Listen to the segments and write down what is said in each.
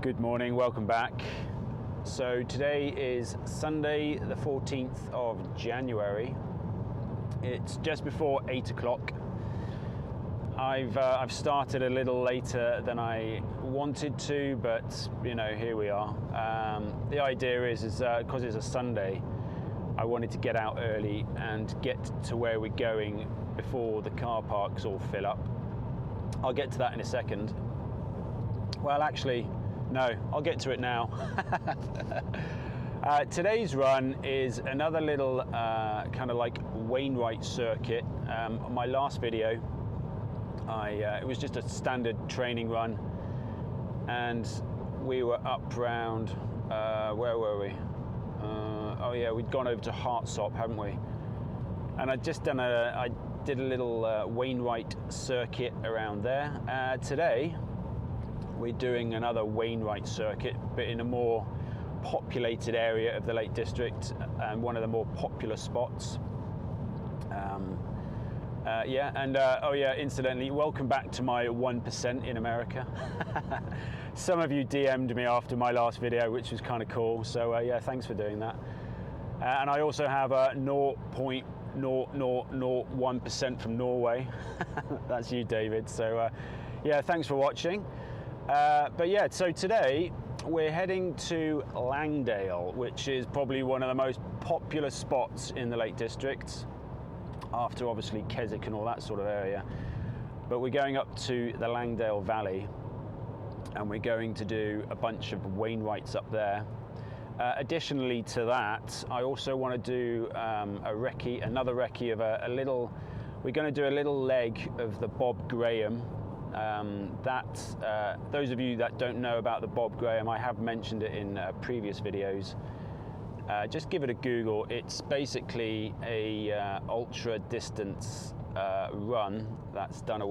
Good morning, welcome back. So today is Sunday the 14th of January. It's just before 8 o'clock. I've started a little later than I wanted to, but you know, here we are. The idea is because it's a Sunday, I wanted to get out early and get to where we're going before the car parks all fill up. I'll get to that in a second. Well, actually, no, I'll get to it now. Today's run is another little kind of like Wainwrights circuit. My last video, it was just a standard training run, and we were up round, where were we? Oh yeah, we'd gone over to Hartsop, haven't we? And I did a little Wainwright circuit around there. Today, we're doing another Wainwright circuit, but in a more populated area of the Lake District and one of the more popular spots. Incidentally, welcome back to my 1% in America. Some of you DM'd me after my last video, which was kind of cool. So yeah, thanks for doing that. And I also have a 0.0001% from Norway. That's you, David. So yeah, thanks for watching. But yeah, so today we're heading to Langdale, which is probably one of the most popular spots in the Lake District, after obviously Keswick and all that sort of area. But we're going up to the Langdale Valley, and we're going to do a bunch of Wainwrights up there. Additionally to that, I also want to do another recce of a little. We're going to do a little leg of the Bob Graham. Those of you that don't know about the Bob Graham, I have mentioned it in previous videos. Just give it a Google. It's basically a ultra distance run that's done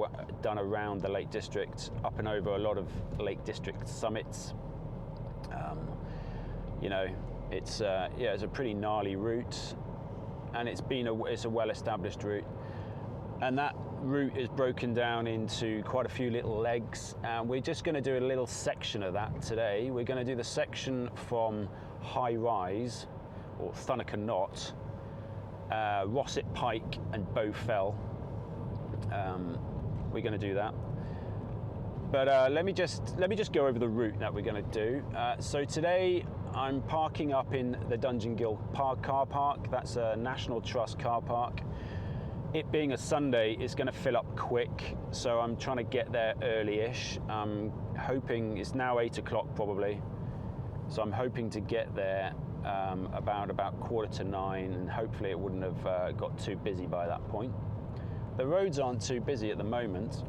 around the Lake District, up and over a lot of Lake District summits. You know, it's a pretty gnarly route, and it's a well-established route, and that route is broken down into quite a few little legs, and we're just going to do a little section of that today. We're going to do the section from High Rise, or Thunacar Knott, Rossett Pike and Bowfell. We're going to do that, but let me just go over the route that we're going to do. So today I'm parking up in the Dungeon Gill car park. That's a National Trust car park. It being a Sunday, it's going to fill up quick, so I'm trying to get there early-ish. I'm hoping, it's now 8 o'clock probably, so I'm hoping to get there about 8:45, and hopefully it wouldn't have got too busy by that point. The roads aren't too busy at the moment.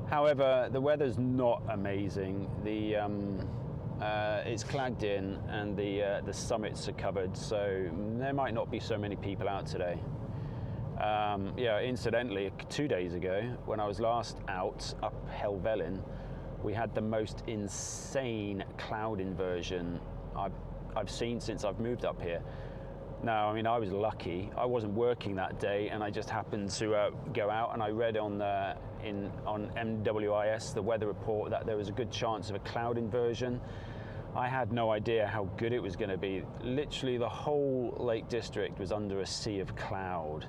However, the weather's not amazing. It's clagged in, and the summits are covered, so there might not be so many people out today. Yeah, incidentally, 2 days ago, when I was last out up Helvellyn, we had the most insane cloud inversion I've seen since I've moved up here. Now, I mean, I was lucky. I wasn't working that day, and I just happened to go out, and I read on MWIS, the weather report, that there was a good chance of a cloud inversion. I had no idea how good it was going to be. Literally, the whole Lake District was under a sea of cloud.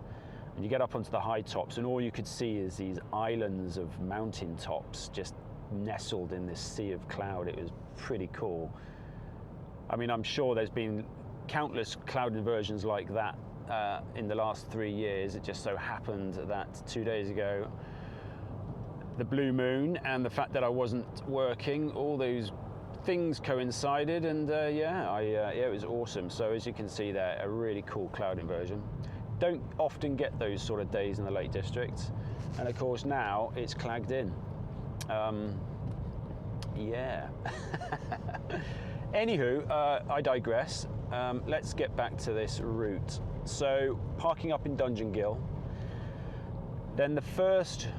And you get up onto the high tops, and all you could see is these islands of mountain tops just nestled in this sea of cloud. It was pretty cool. I mean, I'm sure there's been countless cloud inversions like that in the last 3 years. It just so happened that 2 days ago, the blue moon and the fact that I wasn't working, all those things coincided, and it was awesome. So as you can see there, a really cool cloud inversion. Don't often get those sort of days in the Lake District, and of course now it's clagged in. Yeah. Anywho, I digress. Let's get back to this route. So parking up in Dungeon Gill, then the first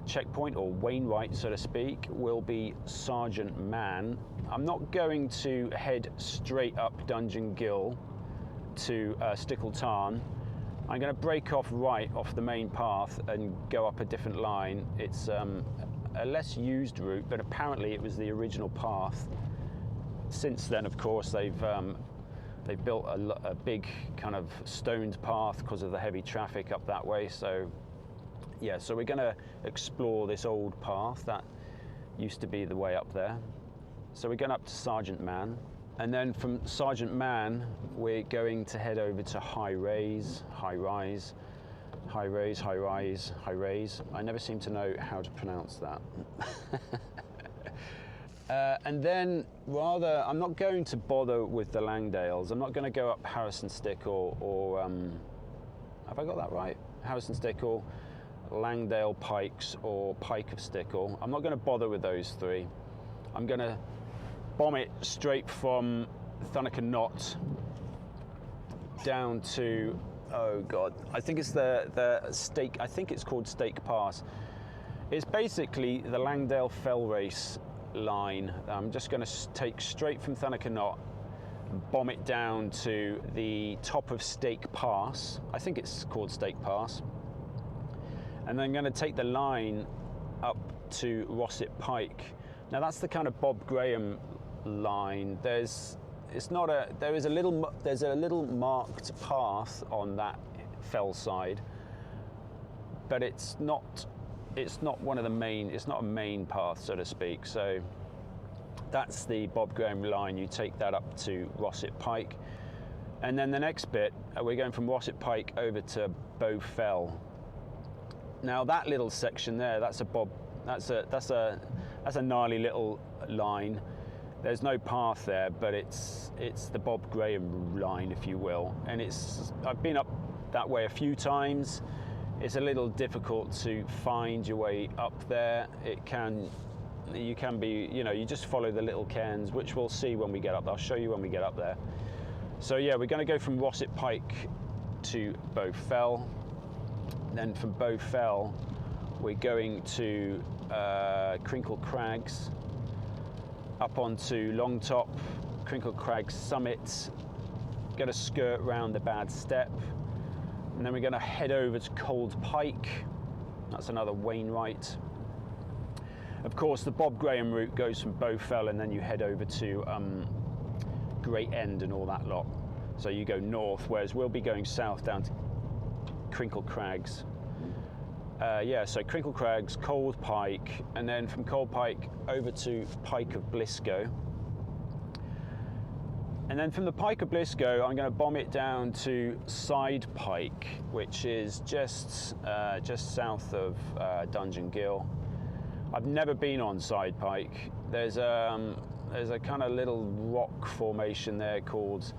checkpoint, or Wainwright so to speak, will be Seargent Man. I'm not going to head straight up Dungeon Gill to Stickle Tarn. I'm going to break off right off the main path and go up a different line. It's a less used route, but apparently it was the original path. Since then, of course, they've built a big kind of stoned path because of the heavy traffic up that way. So yeah, so we're going to explore this old path that used to be the way up there. So we're going up to Seargent Man, and then from Seargent Man we're going to head over to High Rise. I never seem to know how to pronounce that. And then I'm not going to bother with the Langdales. I'm not going to go up Harrison Stickle or have I got that right? Harrison Stickle, Langdale Pikes or Pike of Stickle. I'm not going to bother with those three. I'm going to bomb it straight from Thunacar Knott down to, oh God, I think it's the Stake, I think it's called Stake Pass. It's basically the Langdale Fell Race line. I'm just going to take straight from Thunacar Knott and bomb it down to the top of Stake Pass. I think it's called Stake Pass. And then I'm going to take the line up to Rossett Pike. Now that's the kind of Bob Graham line. There's a little marked path on that fell side, but it's not one of the main. It's not a main path, so to speak. So that's the Bob Graham line. You take that up to Rossett Pike, and then the next bit we're going from Rossett Pike over to Bowfell. Now that little section there, that's a gnarly little line. There's no path there, but it's the Bob Graham line, if you will. And I've been up that way a few times. It's a little difficult to find your way up there. You can be, you just follow the little cairns, which we'll see when we get up. I'll show you when we get up there. So yeah, we're going to go from Rossett Pike to Bowfell. Then from Bowfell, we're going to Crinkle Crags, up onto Longtop, Crinkle Crags Summit, going to skirt round the Bad Step, and then we're going to head over to Cold Pike. That's another Wainwright. Of course, the Bob Graham route goes from Bowfell and then you head over to Great End and all that lot. So you go north, whereas we'll be going south down to Crinkle Crags. Yeah, so Crinkle Crags, Cold Pike, and then from Cold Pike over to Pike of Blisco. And then from the Pike of Blisco, I'm going to bomb it down to Side Pike, which is just south of Dungeon Gill. I've never been on Side Pike. There's a kind of little rock formation there called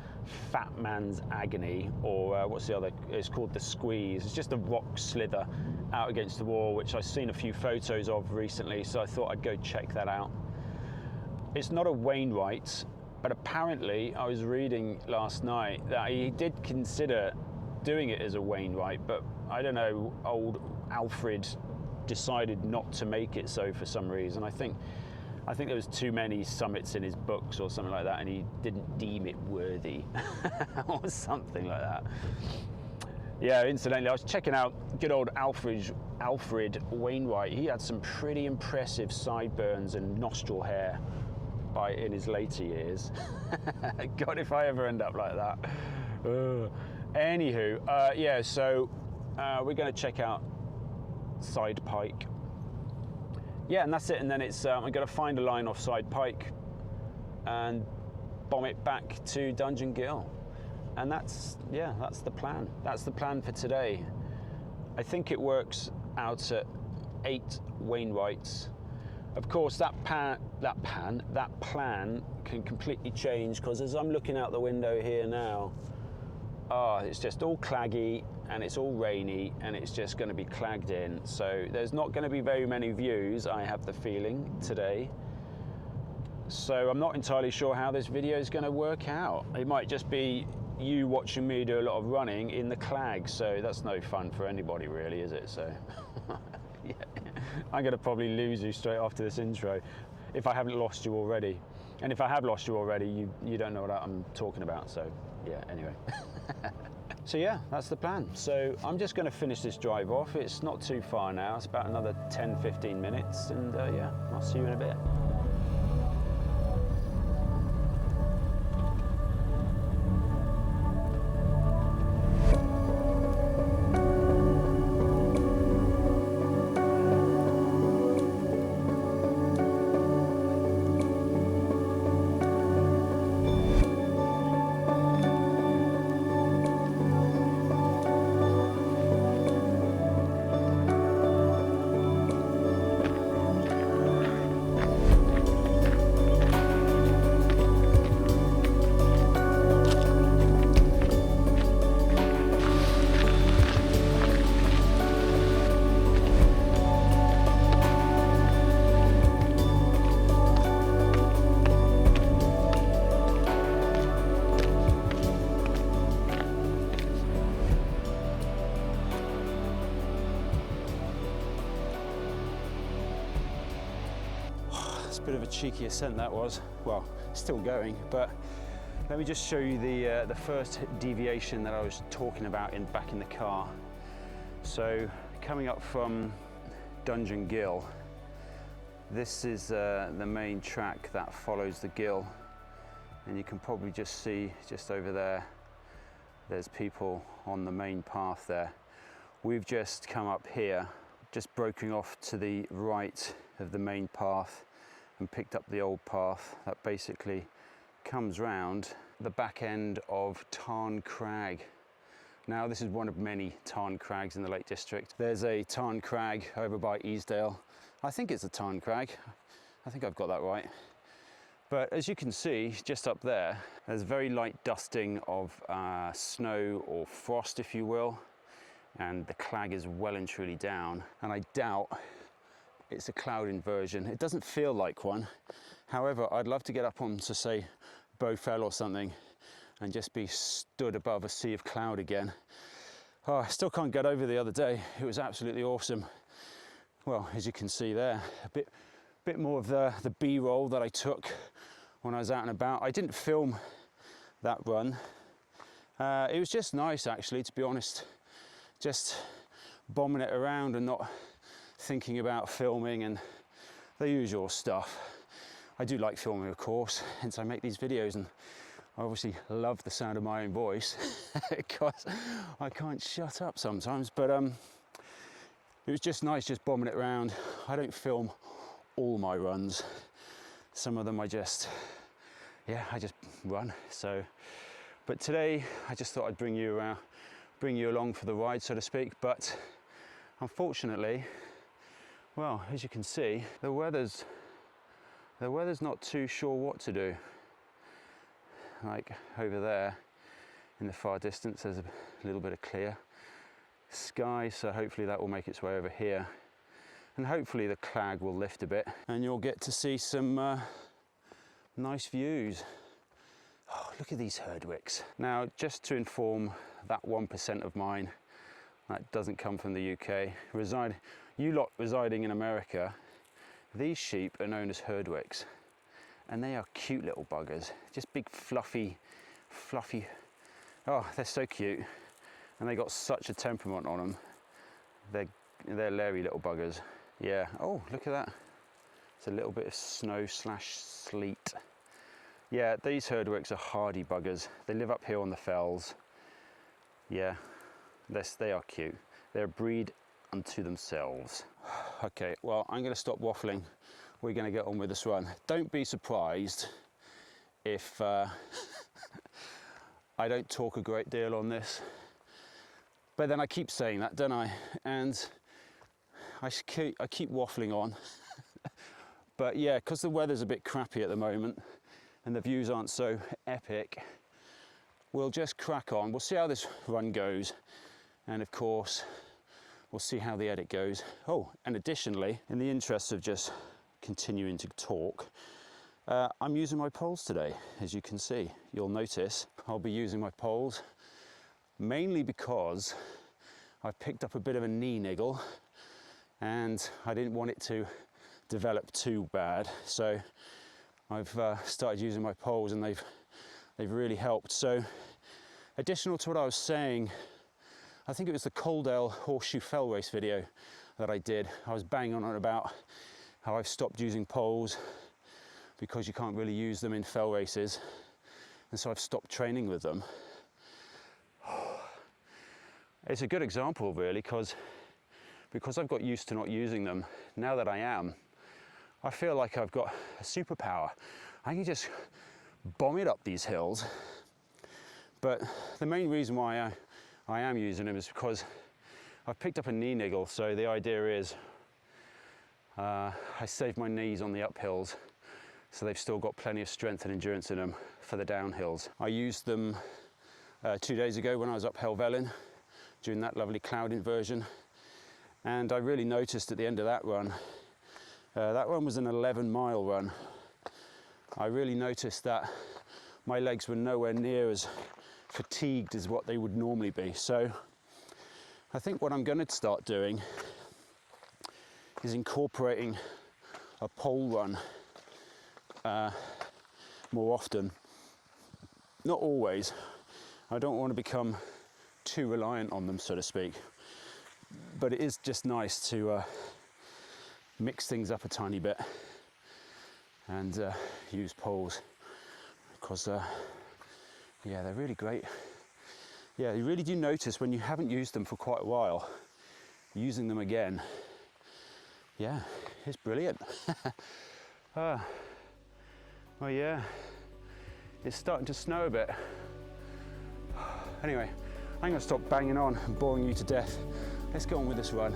Fat Man's Agony, or what's the other? It's called the Squeeze. It's just a rock slither out against the wall, which I've seen a few photos of recently, so I thought I'd go check that out. It's not a Wainwright, but apparently I was reading last night that he did consider doing it as a Wainwright, but I don't know, old Alfred decided not to make it so for some reason. I think there was too many summits in his books or something like that, and he didn't deem it worthy or something like that. Yeah, incidentally, I was checking out good old Alfred Wainwright. He had some pretty impressive sideburns and nostril hair in his later years. God, if I ever end up like that. Anywho, yeah, so we're going to check out Side Pike. Yeah, and that's it. And then I'm going to find a line off Side Pike and bomb it back to Dungeon Gill. And that's the plan. That's the plan for today. I think it works out at 8 Wainwrights. Of course, that plan can completely change, because as I'm looking out the window here now, it's just all claggy and it's all rainy and it's just going to be clagged in. So there's not going to be very many views, I have the feeling, today. So I'm not entirely sure how this video is going to work out. It might just be you watching me do a lot of running in the clag, so that's no fun for anybody really, is it? So yeah. I'm going to probably lose you straight after this intro, if I haven't lost you already. And if I have lost you already, you don't know what I'm talking about, so yeah, anyway. So yeah, that's the plan. So I'm just going to finish this drive off. It's not too far now. It's about another 10-15 minutes, and yeah, I'll see you in a bit. Bit of a cheeky ascent that was. Well, still going, but let me just show you the first deviation that I was talking about back in the car. So coming up from Dungeon Gill, this is the main track that follows the gill, and you can probably just see just over there, there's people on the main path there. We've just come up here, just broken off to the right of the main path and picked up the old path that basically comes round the back end of Tarn Crag. Now this is one of many Tarn Crags in the Lake District. There's a Tarn Crag over by Easdale. I think it's a Tarn Crag. I think I've got that right. But as you can see, just up there, there's very light dusting of snow or frost, if you will, and the clag is well and truly down. And I doubt it's a cloud inversion. It doesn't feel like one. However, I'd love to get up on, to say, Bowfell or something and just be stood above a sea of cloud again. Oh, I still can't get over the other day. It was absolutely awesome. Well, as you can see there, a bit more of the B-roll that I took when I was out and about. I didn't film that run. It was just nice, actually, to be honest. Just bombing it around and not thinking about filming and the usual stuff. I do like filming, of course, hence I make these videos, and I obviously love the sound of my own voice because I can't shut up sometimes. But it was just nice just bombing it around. I don't film all my runs. Some of them I just run. So, but today I just thought I'd bring you along for the ride, so to speak. But unfortunately, well, as you can see, the weather's not too sure what to do. Like over there in the far distance, there's a little bit of clear sky, so hopefully that will make its way over here. And hopefully the clag will lift a bit and you'll get to see some nice views. Oh, look at these herdwicks. Now, just to inform that 1% of mine that doesn't come from the UK, you lot residing in America, these sheep are known as herdwicks, and they are cute little buggers. Just big fluffy, oh, they're so cute, and they got such a temperament on them. They're leery little buggers. Yeah. Oh, look at that. It's a little bit of snow / sleet. Yeah, these herdwicks are hardy buggers. They live up here on the fells. Yeah, they are cute. They're a breed unto themselves. Okay, well, I'm going to stop waffling. We're going to get on with this run. Don't be surprised if I don't talk a great deal on this. But then I keep saying that, don't I? And I keep waffling on. But yeah, because the weather's a bit crappy at the moment and the views aren't so epic, we'll just crack on. We'll see how this run goes. And of course, we'll see how the edit goes. Oh, and additionally, in the interest of just continuing to talk, I'm using my poles today, as you can see. You'll notice I'll be using my poles mainly because I picked up a bit of a knee niggle and I didn't want it to develop too bad. So I've started using my poles and they've really helped. So additional to what I was saying, I think it was the Coaldale Horseshoe Fell Race video that I did. I was banging on about how I've stopped using poles because you can't really use them in fell races, and so I've stopped training with them. It's a good example really, because I've got used to not using them. Now that I am, I feel like I've got a superpower. I can just bomb it up these hills. But the main reason why I am using them is because I've picked up a knee niggle. So the idea is I save my knees on the uphills, so they've still got plenty of strength and endurance in them for the downhills. I used them 2 days ago when I was up Helvellyn during that lovely cloud inversion, and I really noticed at the end of that run was an 11-mile run. I really noticed that my legs were nowhere near as fatigued as what they would normally be. So I think what I'm going to start doing is incorporating a pole run more often. Not always. I don't want to become too reliant on them, so to speak, but it is just nice to mix things up a tiny bit and use poles, because yeah, they're really great. Yeah, you really do notice when you haven't used them for quite a while, using them again, yeah, it's brilliant. Well yeah, it's starting to snow a bit. Anyway, I'm going to stop banging on and boring you to death. Let's go on with this run.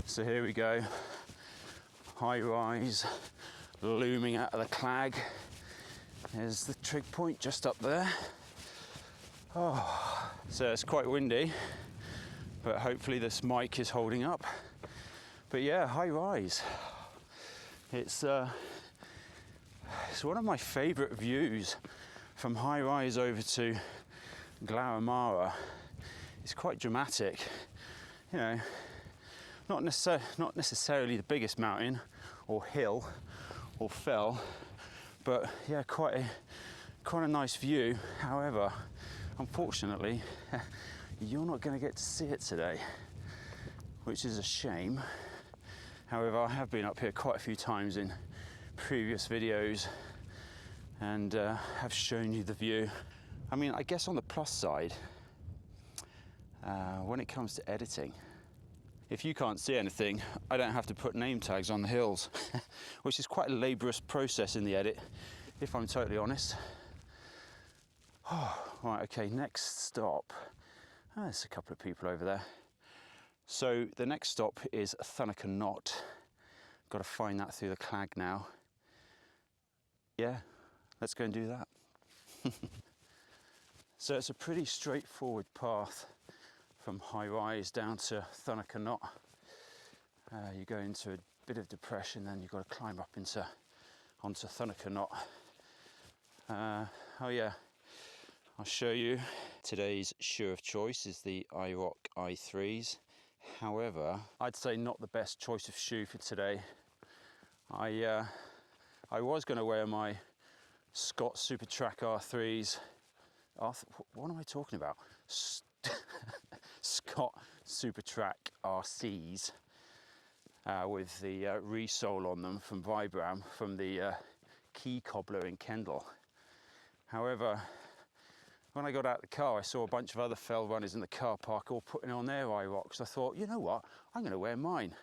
So here we go, high rise, looming out of the clag. There's the trig point just up there. Oh, so it's quite windy, but hopefully this mic is holding up. But yeah, high rise. It's one of my favourite views from high rise over to Glaramara. It's quite dramatic, you know. Not necessarily the biggest mountain or hill or fell, but yeah, quite a nice view. However, unfortunately, you're not going to get to see it today, which is a shame. However, I have been up here quite a few times in previous videos and have shown you the view. I mean, I guess on the plus side, when it comes to editing, if you can't see anything, I don't have to put name tags on the hills, which is quite a laborious process in the edit, if I'm totally honest. Oh, right, okay, next stop. Oh, there's a couple of people over there. So the next stop is Thunacar Knott. Got to find that through the clag now. Yeah, let's go and do that. So it's a pretty straightforward path from High Rise down to Thunacar Knott. You go into a bit of depression, then you've got to climb up onto Thunacar Knott. Oh yeah, I'll show you. Today's shoe of choice is the IROC i3s. However, I'd say not the best choice of shoe for today. I was going to wear my Scott Super Track R3s. What am I talking about? Scott Super Track RCs with the resole on them from Vibram from the Key Cobbler in Kendal. However, when I got out of the car, I saw a bunch of other fell runners in the car park all putting on their IROCs. I thought, you know what? I'm going to wear mine.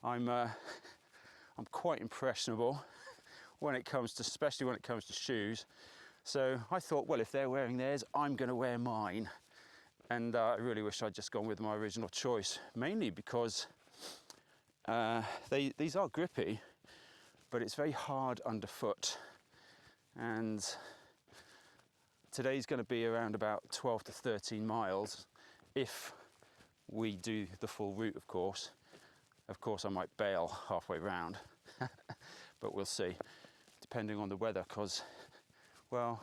I'm quite impressionable when it comes to, especially when it comes to shoes. So I thought, well, if they're wearing theirs, I'm going to wear mine. And I really wish I'd just gone with my original choice, mainly because these are grippy, but it's very hard underfoot. And today's going to be around about 12 to 13 miles if we do the full route, of course. Of course, I might bail halfway round, but we'll see, depending on the weather, because, well,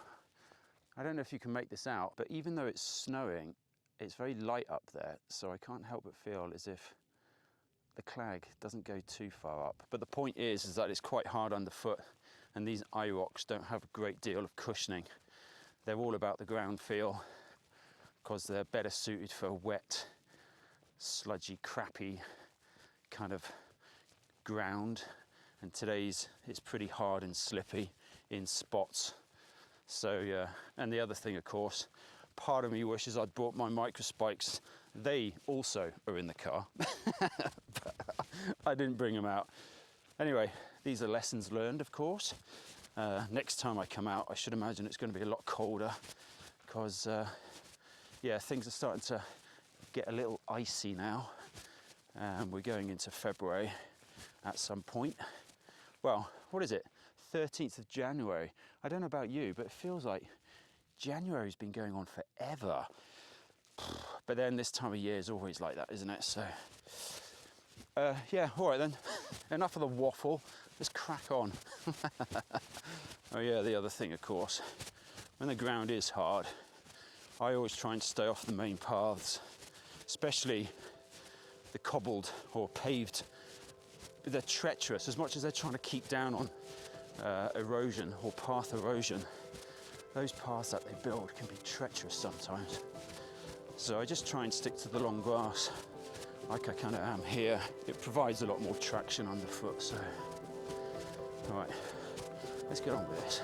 I don't know if you can make this out, but even though it's snowing, it's very light up there, so I can't help but feel as if the clag doesn't go too far up. But the point is that it's quite hard underfoot, and these IROCs don't have a great deal of cushioning. They're all about the ground feel, because they're better suited for wet, sludgy, crappy kind of ground. And today's is pretty hard and slippy in spots. So yeah, and the other thing, of course, part of me wishes I'd brought my micro spikes. They also are in the car, but I didn't bring them out. Anyway, these are lessons learned, of course. Next time I come out, I should imagine it's going to be a lot colder, because yeah, things are starting to get a little icy now. We're going into February at some point. Well, what is it? 13th of January. I don't know about you, but it feels like January's been going on forever. But then this time of year is always like that, isn't it? So, yeah, all right then. Enough of the waffle. Let's crack on. Oh yeah, the other thing, of course, when the ground is hard, I always try and stay off the main paths, especially the cobbled or paved. They're treacherous as much as they're trying to keep down on erosion or path erosion. Those paths that they build can be treacherous sometimes. So I just try and stick to the long grass like I kind of am here. It provides a lot more traction underfoot, so. All right, let's get on with this.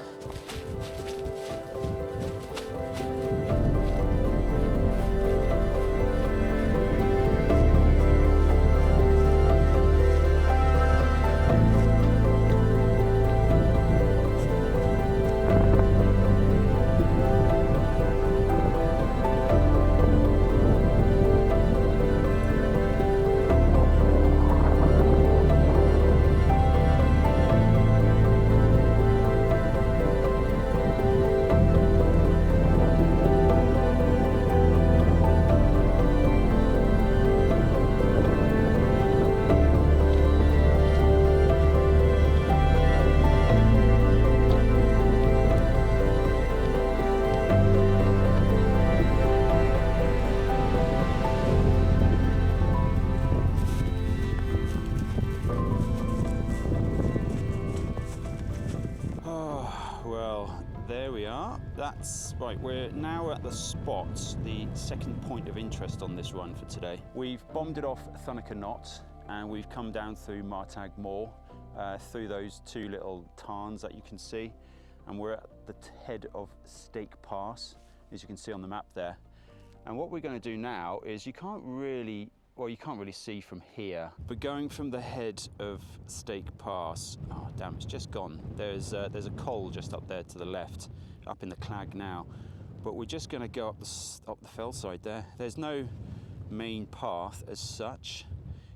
That's right, we're now at the spot, the second point of interest on this run for today. We've bombed it off Thunacar Knott and we've come down through Martag Moor, through those two little tarns that you can see, and we're at the head of Stake Pass, as you can see on the map there. And what we're going to do now is you can't really see from here, but going from the head of Stake Pass, oh damn, it's just gone. There's a col just up there to the left, up in the clag now. but we're just going to go up the fell side there. There's no main path as such.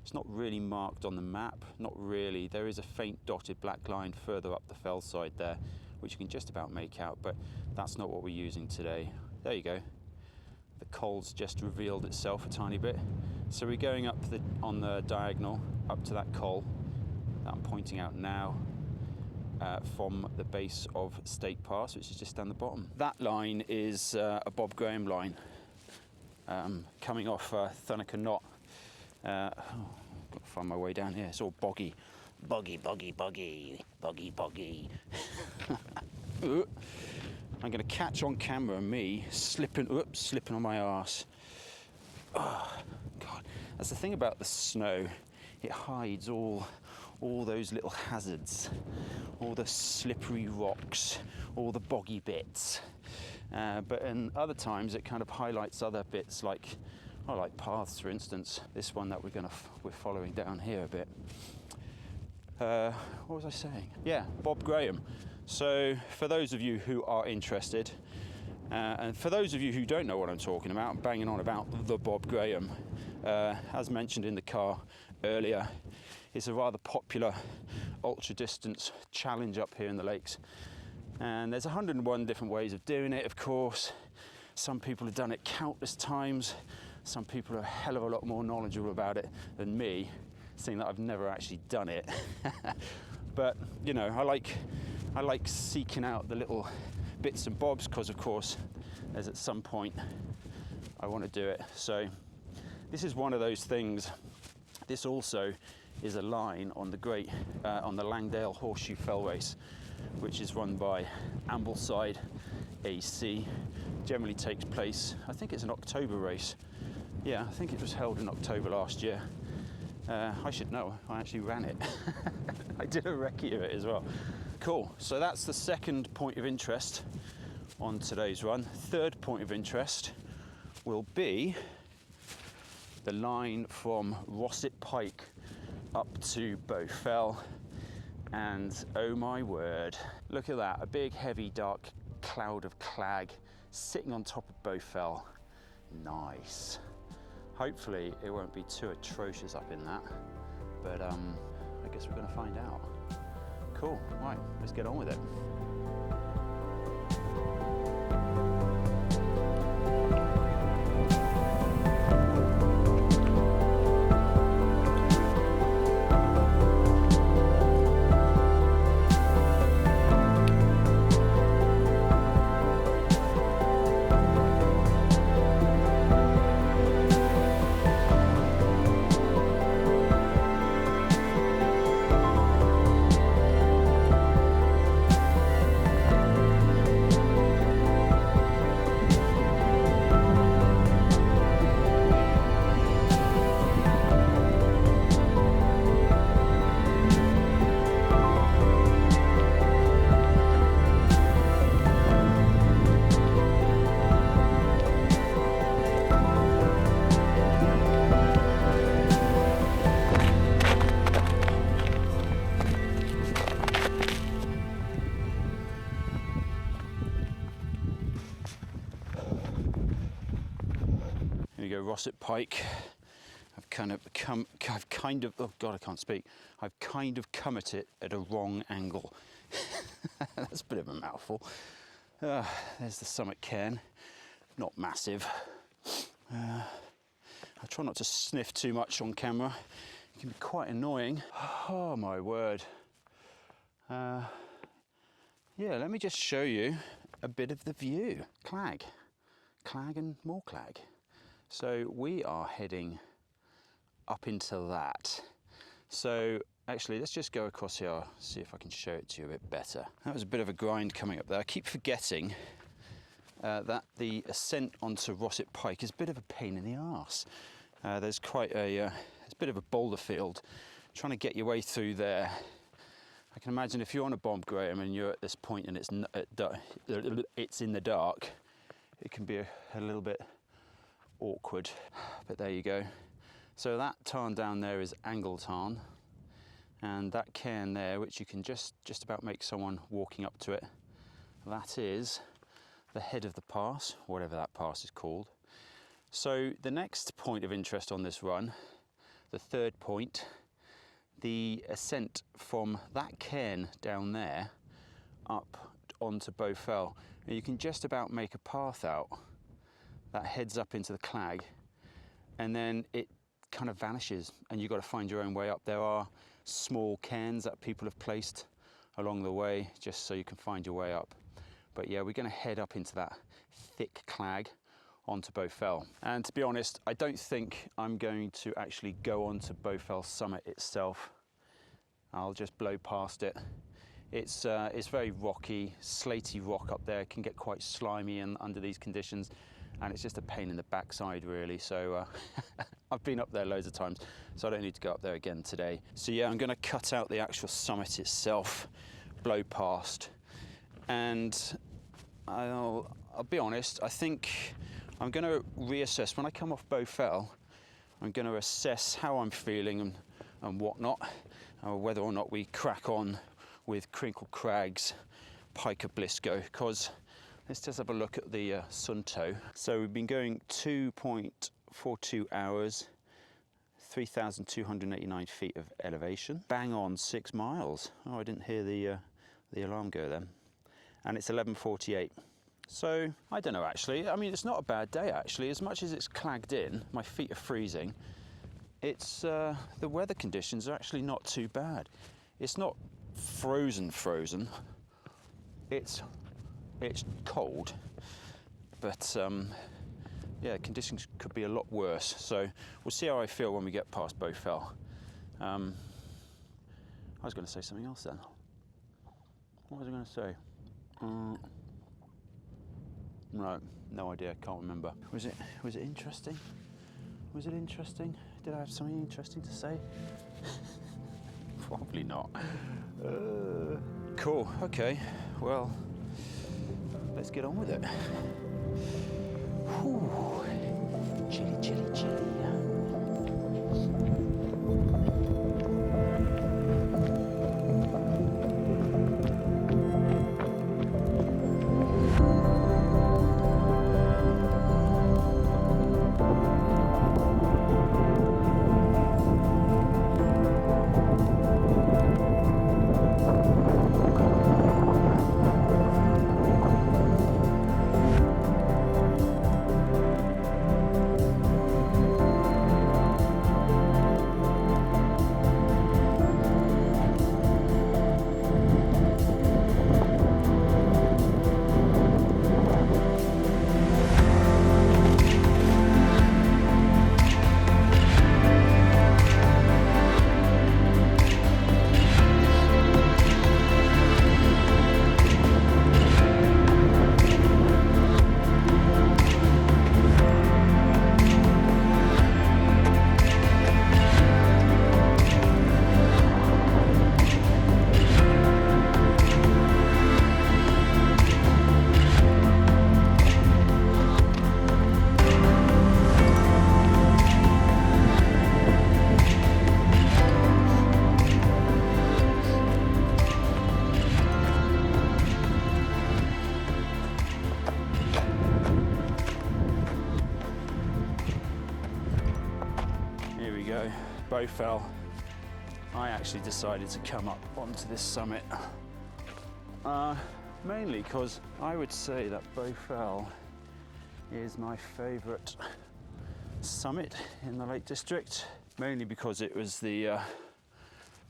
It's not really marked on the map, not really. There is a faint dotted black line further up the fell side there, which you can just about make out, but that's not what we're using today. There you go. The coal's just revealed itself a tiny bit. So we're going up on the diagonal, up to that coal that I'm pointing out now, from the base of Stake Pass, which is just down the bottom. That line is a Bob Graham line, coming off Thunacar Knott. Got to find my way down here. It's all boggy. Boggy, boggy, boggy, boggy, boggy. I'm going to catch on camera me slipping on my arse. Oh, God. That's the thing about the snow. It hides all those little hazards, all the slippery rocks, all the boggy bits. But in other times, it kind of highlights other bits like paths, for instance. This one that we're following down here a bit. What was I saying? Yeah, Bob Graham. So for those of you who are interested, and for those of you who don't know what I'm talking about, I'm banging on about the Bob Graham. As mentioned in the car earlier, it's a rather popular ultra distance challenge up here in the lakes. And there's 101 different ways of doing it, of course. Some people have done it countless times. Some people are a hell of a lot more knowledgeable about it than me, seeing that I've never actually done it. But, you know, I like seeking out the little bits and bobs, because of course there's at some point I want to do it. So this is one of those things. This also is a line on the Langdale Horseshoe Fell Race, which is run by Ambleside AC. Generally takes place, I think it's an October race. Yeah, I think it was held in October last year. I should know, I actually ran it. I did a recce of it as well. Cool, so that's the second point of interest on today's run. Third point of interest will be the line from Rossett Pike up to Bowfell. And oh my word, look at that, a big heavy dark cloud of clag sitting on top of Bowfell. Nice. Hopefully it won't be too atrocious up in that, but I guess we're going to find out. Cool, right, let's get on with it. Rossett Pike. I've kind of oh God, I can't speak. I've kind of come at it at a wrong angle. That's a bit of a mouthful. There's the summit cairn, not massive. I try not to sniff too much on camera. It can be quite annoying. Oh my word. Yeah, let me just show you a bit of the view. Clag and more clag. So we are heading up into that. So actually, let's just go across here, see if I can show it to you a bit better. That was a bit of a grind coming up there. I keep forgetting that the ascent onto Rossett Pike is a bit of a pain in the arse. There's quite a it's a bit of a boulder field. Trying to get your way through there. I can imagine if you're on a Bob Graham and you're at this point and it's in the dark, it can be a little bit awkward, but there you go. So that tarn down there is Angle Tarn, and that cairn there, which you can just about make someone walking up to it, that is the head of the pass, whatever that pass is called. So the next point of interest on this run, the third point, the ascent from that cairn down there up onto Bowfell. And you can just about make a path out that heads up into the clag, and then it kind of vanishes and you've got to find your own way up. There are small cairns that people have placed along the way just so you can find your way up. But yeah, we're going to head up into that thick clag onto Bowfell. And to be honest, I don't think I'm going to actually go onto Bowfell summit itself. I'll just blow past it. It's very rocky, slaty rock up there. It can get quite slimy and under these conditions, and it's just a pain in the backside really. So I've been up there loads of times, so I don't need to go up there again today. So yeah, I'm going to cut out the actual summit itself, blow past, and I'll be honest, I think I'm going to reassess when I come off Bowfell. I'm going to assess how I'm feeling and whatnot, whether or not we crack on with Crinkle Crags, Pike of Blisco, because let's just have a look at the Sunto. So we've been going 2.42 hours, 3,289 feet of elevation, bang on 6 miles. Oh, I didn't hear the alarm go then. And it's 11:48. So I don't know actually. I mean, it's not a bad day actually. As much as it's clagged in, my feet are freezing. It's the weather conditions are actually not too bad. It's not frozen. It's cold, but yeah, conditions could be a lot worse. So we'll see how I feel when we get past Bowfell. I was going to say something else then. What was I going to say? No idea. Can't remember. Was it interesting? Was it interesting? Did I have something interesting to say? Probably not. Cool. Okay. Well, let's get on with it. Whew. Chilly, chilly, chilly. Bowfell, I actually decided to come up onto this summit mainly because I would say that Bowfell is my favourite summit in the Lake District, mainly because it was the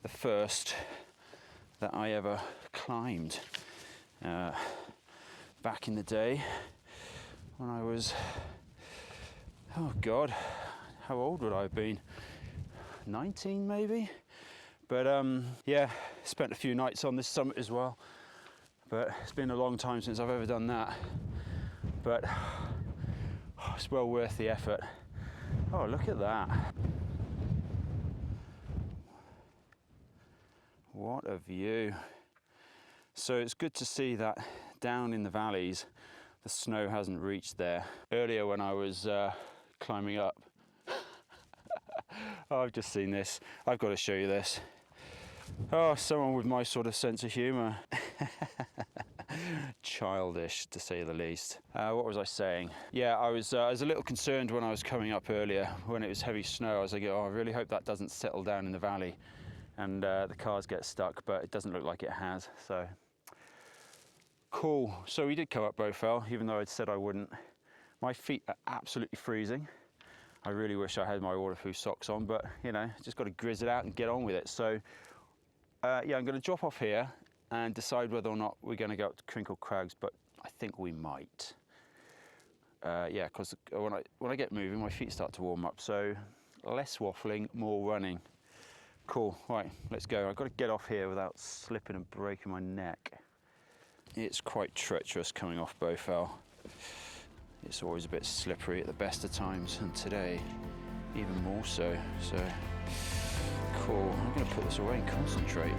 first that I ever climbed back in the day when I was, oh God, how old would I have been? 19 maybe, but yeah, spent a few nights on this summit as well, but it's been a long time since I've ever done that, but it's well worth the effort. Oh, look at that, what a view. So it's good to see that down in the valleys the snow hasn't reached there. Earlier when I was climbing up, oh, I've just seen this. I've got to show you this. Oh, someone with my sort of sense of humour. childish, to say the least. What was I saying? Yeah, I was a little concerned when I was coming up earlier, when it was heavy snow. I was like, oh, I really hope that doesn't settle down in the valley and the cars get stuck, but it doesn't look like it has, so. Cool, so we did come up Bowfell, even though I'd said I wouldn't. My feet are absolutely freezing. I really wish I had my waterproof socks on, but you know, just got to grizz it out and get on with it. So yeah, I'm going to drop off here and decide whether or not we're going to go up to Crinkle Crags, but I think we might. Yeah, because when I get moving, my feet start to warm up. So less waffling, more running. Cool, right, let's go. I've got to get off here without slipping and breaking my neck. It's quite treacherous coming off Bowfell. It's always a bit slippery at the best of times, and today even more so. So cool, I'm going to put this away and concentrate.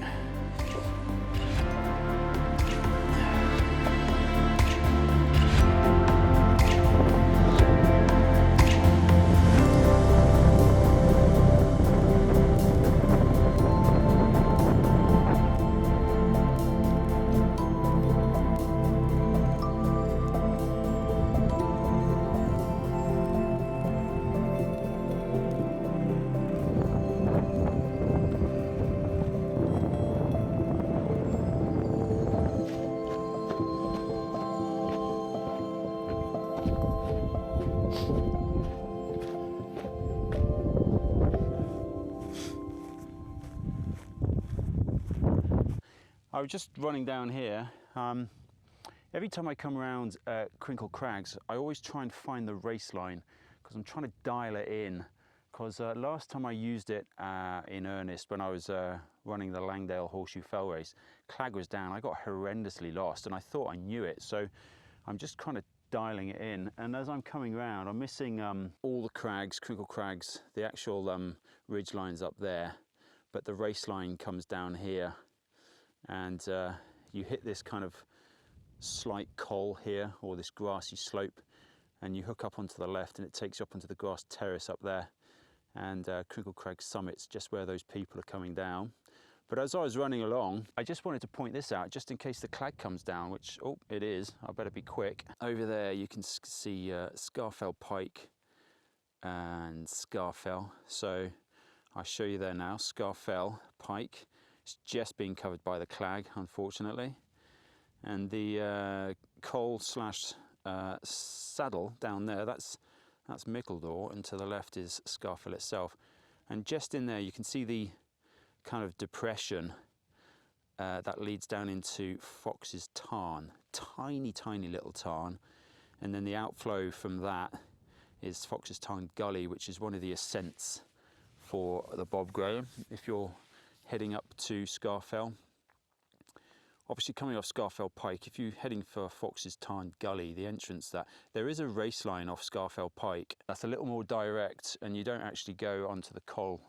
I was just running down here. Every time I come around Crinkle Crags, I always try and find the race line because I'm trying to dial it in. Because last time I used it in earnest, when I was running the Langdale Horseshoe Fell race, Clag was down. I got horrendously lost and I thought I knew it. So I'm just kind of dialing it in. And as I'm coming around, I'm missing all the crags, Crinkle Crags, the actual ridge lines up there. But the race line comes down here. And you hit this kind of slight col here, or this grassy slope, and you hook up onto the left and it takes you up onto the grass terrace up there, and Crinkle Crag summit's just where those people are coming down. But as I was running along, I just wanted to point this out just in case the Clag comes down, which, oh, it is. I better be quick. Over there you can see Scafell Pike and Scafell. So I'll show you there now, Scafell Pike. It's just being covered by the Clag, unfortunately. And the col slash saddle down there, that's Mickledore, and to the left is Scafell itself. And just in there you can see the kind of depression that leads down into Fox's Tarn. Tiny, tiny little tarn. And then the outflow from that is Fox's Tarn Gully, which is one of the ascents for the Bob Graham. If you're heading up to Scafell. Obviously coming off Scafell Pike, if you're heading for Fox's Tarn Gully, the entrance there is a race line off Scafell Pike that's a little more direct, and you don't actually go onto the col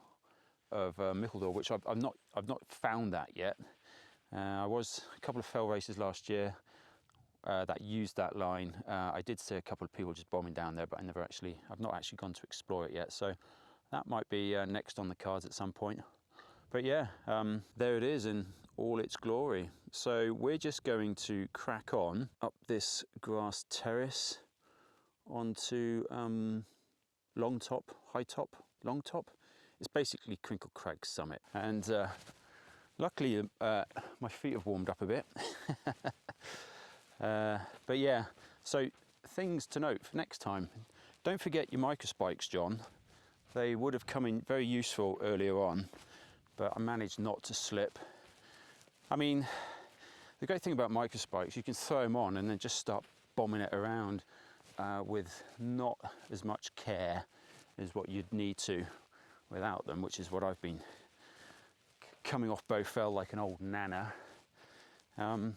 of Mickledore, which I've not found that yet. I was a couple of fell races last year that used that line. I did see a couple of people just bombing down there, but I've not actually gone to explore it yet, so that might be next on the cards at some point. But yeah, there it is in all its glory. So we're just going to crack on up this grass terrace onto Long Top, High Top, Long Top. It's basically Crinkle Crag summit. And luckily my feet have warmed up a bit. But yeah, so things to note for next time. Don't forget your microspikes, John. They would have come in very useful earlier on, but I managed not to slip. I mean, the great thing about microspikes, you can throw them on and then just start bombing it around with not as much care as what you'd need to without them, which is what I've been coming off Bowfell like an old nana. Oh,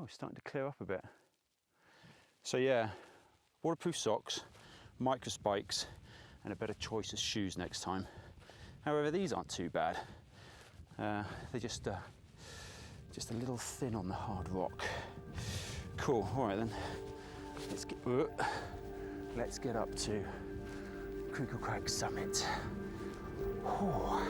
it's starting to clear up a bit. So yeah, waterproof socks, microspikes, and a better choice of shoes next time. However, these aren't too bad. They're just a little thin on the hard rock. Cool. All right then. Let's get up to Crinkle Crag summit. Ooh.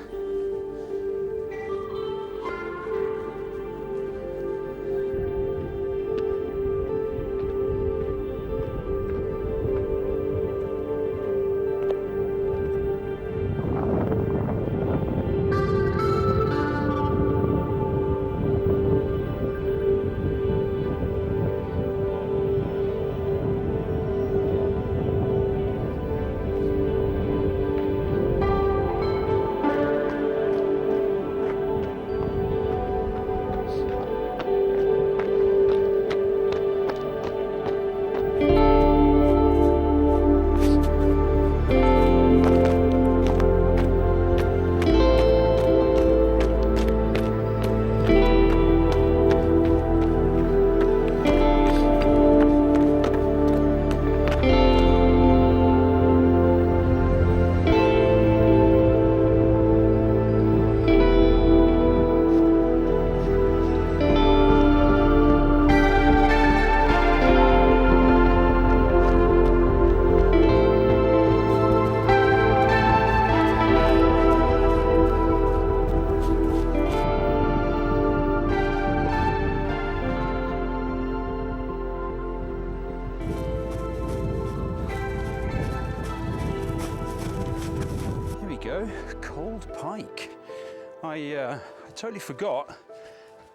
I totally forgot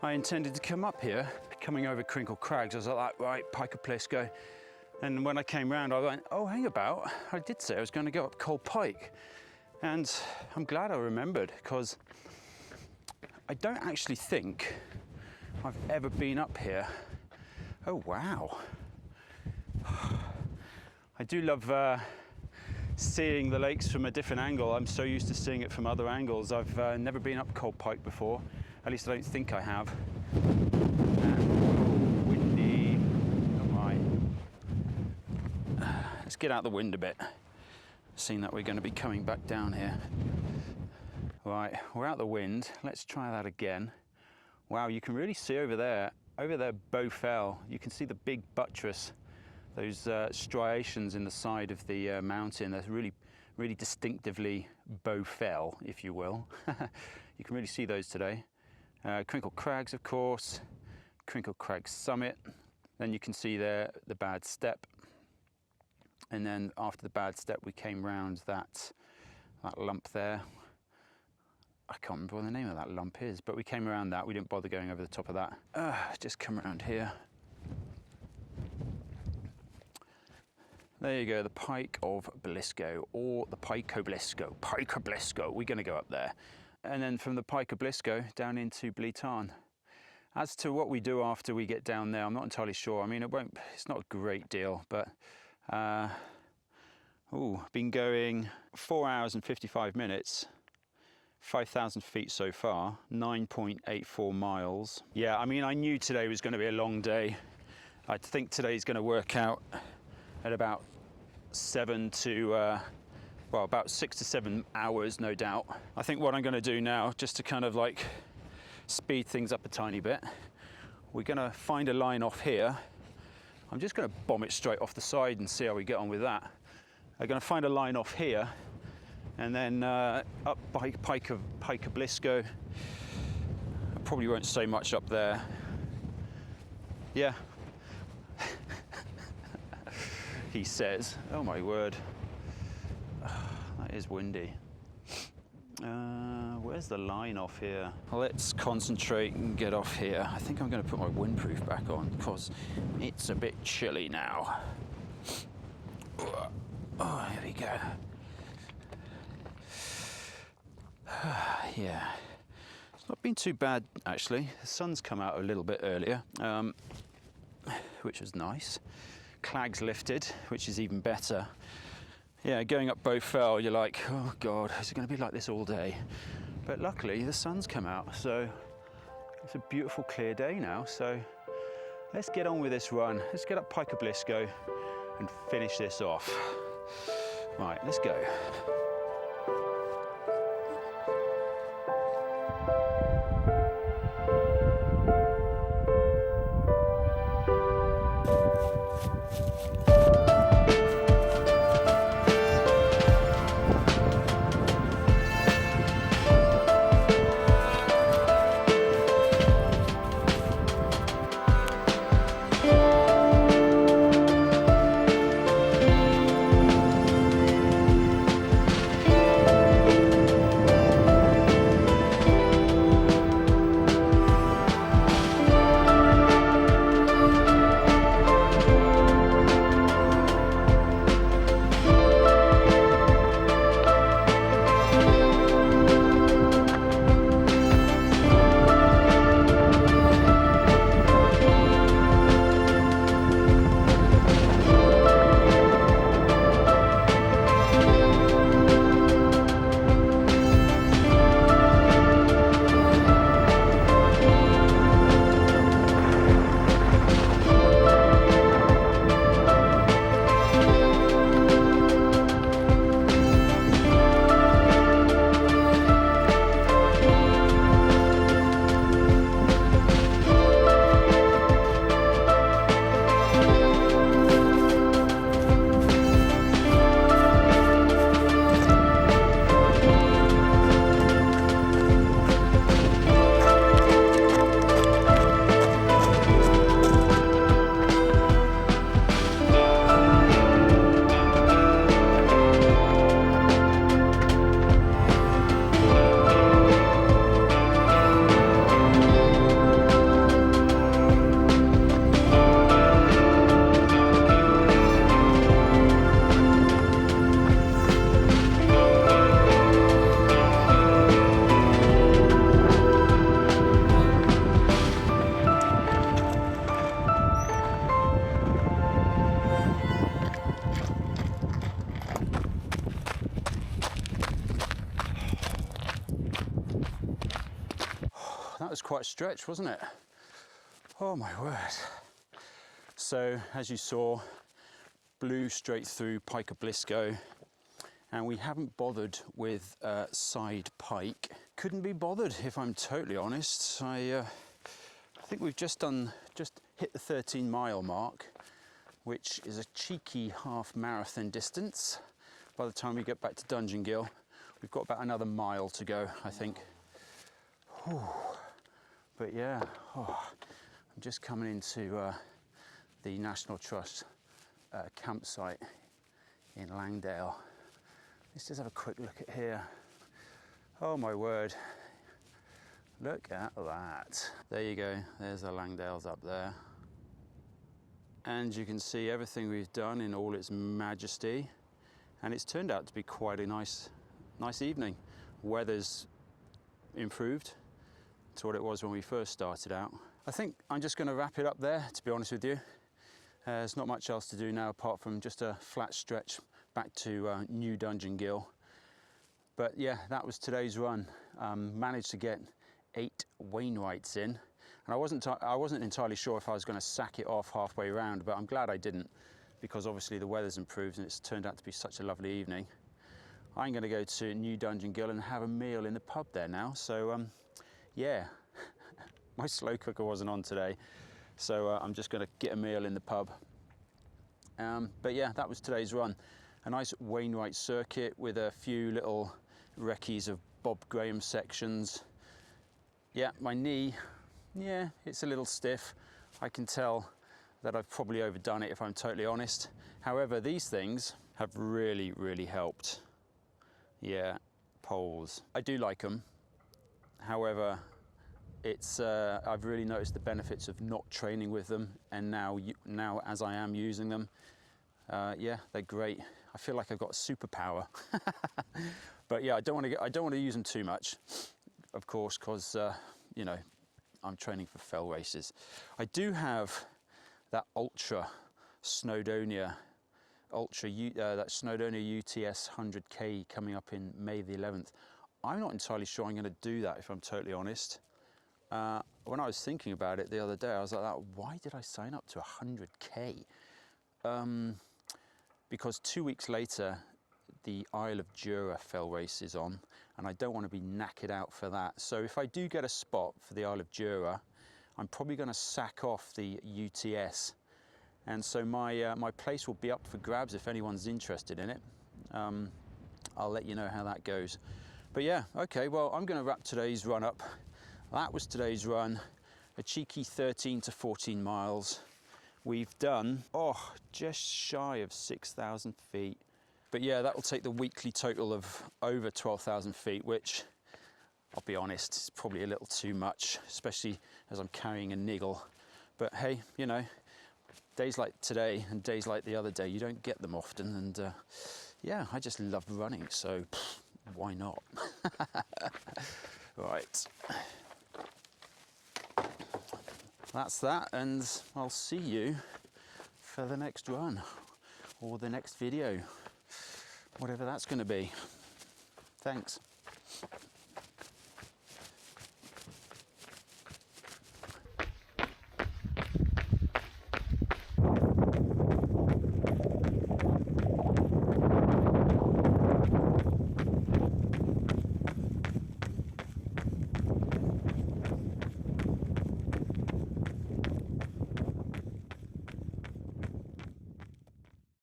I intended to come up here, coming over Crinkle Crags. I was like, right, Pike of Blisco. And when I came round, I went, oh, hang about. I did say I was going to go up Cold Pike. And I'm glad I remembered, because I don't actually think I've ever been up here. Oh, wow. I do love seeing the lakes from a different angle. I'm so used to seeing it from other angles. I've never been up Cold Pike before. At least I don't think I have. Windy. Oh my. Let's get out the wind a bit, seeing that we're going to be coming back down here. Right, we're out the wind. Let's try that again. Wow, you can really see over there Bowfell. You can see the big buttress, those striations in the side of the mountain. They're really distinctively Bowfell, if you will. You can really see those today. Crinkle Crags, of course, Crinkle Crags Summit. Then you can see there the Bad Step. And then after the Bad Step, we came round that lump there. I can't remember what the name of that lump is, but we came around that. We didn't bother going over the top of that. Just come around here. There you go, the Pike of Blisco, or the Pike of Blisco. Pike of Blisco. We're going to go up there. And then from the Pike of Blisco down into Bleetarn. As to what we do after we get down there, I'm not entirely sure. I mean, it's not a great deal, but been going 4 hours and 55 minutes, 5,000 feet so far, 9.84 miles. Yeah, I mean, I knew today was going to be a long day. I think today's going to work out at about about 6 to 7 hours, no doubt. I think what I'm going to do now, just to kind of like speed things up a tiny bit, we're going to find a line off here. I'm just going to bomb it straight off the side and see how we get on with that. I'm going to find a line off here, and then up Pike of Blisco. I probably won't say much up there. Yeah. He says, oh my word. That is windy. Where's the line off here? Let's concentrate and get off here. I think I'm going to put my windproof back on because it's a bit chilly now. Oh, here we go. Yeah, it's not been too bad actually. The sun's come out a little bit earlier, which was nice. Clags lifted, which is even better. Yeah, going up Bowfell, you're like, oh God, is it going to be like this all day? But luckily, the sun's come out, so it's a beautiful, clear day now. So let's get on with this run. Let's get up Pike of Blisco and finish this off. Right, let's go. that was quite a stretch, wasn't it? Oh my word. So, as you saw, blew straight through Pike of Blisco, and we haven't bothered with side pike. Couldn't be bothered, if I'm totally honest. I think we've just hit the 13-mile mark, which is a cheeky half marathon distance. By the time we get back to Dungeon Gill, we've got about another mile to go, I think. Whew. But yeah, I'm just coming into the National Trust campsite in Langdale. Let's just have a quick look at here. Oh my word, look at that. There you go, there's the Langdales up there. And you can see everything we've done in all its majesty. And it's turned out to be quite a nice evening. Weather's improved to what it was when we first started out. I think I'm just going to wrap it up there, to be honest with you. There's not much else to do now apart from just a flat stretch back to New Dungeon Gill. But yeah, that was today's run. Managed to get 8 Wainwrights in. And I wasn't entirely sure if I was going to sack it off halfway around, but I'm glad I didn't, because obviously the weather's improved and it's turned out to be such a lovely evening. I'm going to go to New Dungeon Gill and have a meal in the pub there now. So yeah, my slow cooker wasn't on today, so I'm just going to get a meal in the pub. But yeah, that was today's run. A nice Wainwright circuit with a few little recce's of Bob Graham sections. Yeah, my knee, yeah, it's a little stiff. I can tell that I've probably overdone it, if I'm totally honest. However, these things have really, really helped. Yeah, poles. I do like them. However, I've really noticed the benefits of not training with them, and now as I am using them, yeah, they're great. I feel like I've got a superpower. But yeah, I don't want to use them too much, of course, because you know, I'm training for fell races. I do have that Ultra Snowdonia, that Snowdonia UTS 100K coming up in May the 11th. I'm not entirely sure I'm going to do that, if I'm totally honest. When I was thinking about it the other day, I was like, why did I sign up to 100K? Because 2 weeks later, the Isle of Jura fell race is on, and I don't want to be knackered out for that. So if I do get a spot for the Isle of Jura, I'm probably going to sack off the UTS. And so my place will be up for grabs if anyone's interested in it. I'll let you know how that goes. But yeah, okay, well, I'm going to wrap today's run up. That was today's run, a cheeky 13 to 14 miles. We've done, just shy of 6,000 feet. But yeah, that will take the weekly total of over 12,000 feet, which, I'll be honest, is probably a little too much, especially as I'm carrying a niggle. But hey, you know, days like today and days like the other day, you don't get them often. And yeah, I just love running, so why not? Right. That's that, and I'll see you for the next run or the next video, whatever that's going to be. Thanks.